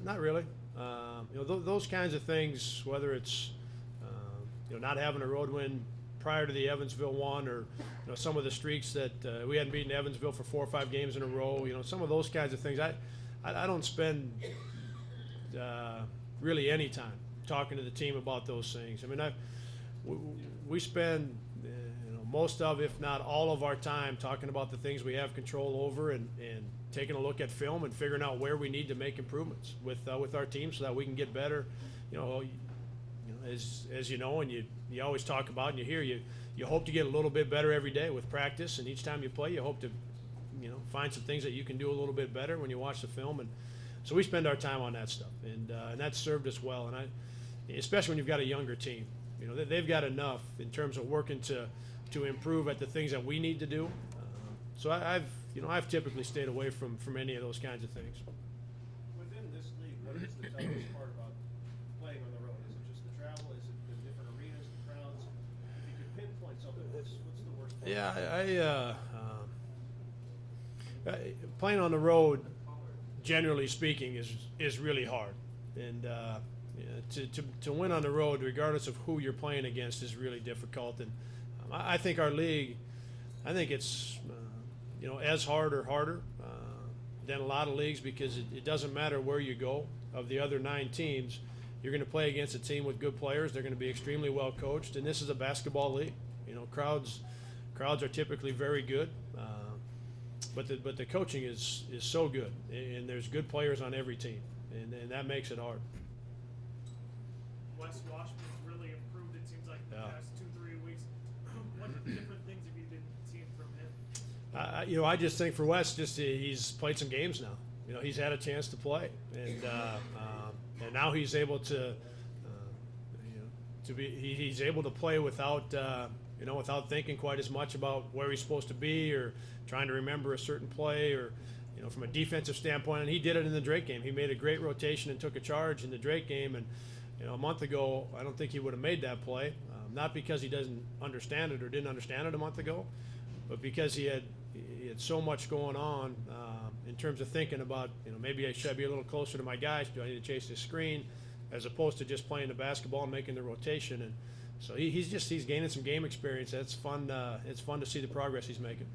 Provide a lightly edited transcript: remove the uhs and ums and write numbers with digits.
Not really. Those kinds of things, whether it's not having a road win prior to the Evansville one, or some of the streaks that we hadn't beaten Evansville for 4 or 5 games in a row. Some of those kinds of things. I don't spend really any time talking to the team about those things. I mean, we spend most of, if not all of our time talking about the things we have control over, and taking a look at film and figuring out where we need to make improvements with our team so that we can get better. As you know, and you always talk about, and you hear, you hope to get a little bit better every day with practice, and each time you play, you hope to find some things that you can do a little bit better when you watch the film. And so we spend our time on that stuff, and that's served us well. And especially when you've got a younger team, they've got enough in terms of working to improve at the things that we need to do. So I've typically stayed away from any of those kinds of things. Within this league, what is the toughest part about playing on the road? Is it just the travel? Is it the different arenas, the crowds? If you could pinpoint something, what's the worst part? Yeah, playing on the road, generally speaking, is really hard, and to win on the road, regardless of who you're playing against, is really difficult. And I think our league, it's as hard or harder than a lot of leagues, because it doesn't matter where you go. Of the other 9 teams, you're going to play against a team with good players. They're going to be extremely well coached, and this is a basketball league. Crowds are typically very good, but the coaching is so good, and there's good players on every team, and that makes it hard. Wes Washpun's really improved, it seems like, the past 2-3 weeks. What different things have you been seeing from him? I just think for Wes, he's played some games now. He's had a chance to play, and now he's able to he's able to play without without thinking quite as much about where he's supposed to be, or trying to remember a certain play, or from a defensive standpoint. And he did it in the Drake game. He made a great rotation and took a charge in the Drake game. And a month ago, I don't think he would have made that play. Not because he doesn't understand it or didn't understand it a month ago, but because he had so much going on in terms of thinking about, maybe I should be a little closer to my guys. Do I need to chase this screen, as opposed to just playing the basketball and making the rotation? And so he's gaining some game experience. That's fun. It's fun to see the progress he's making.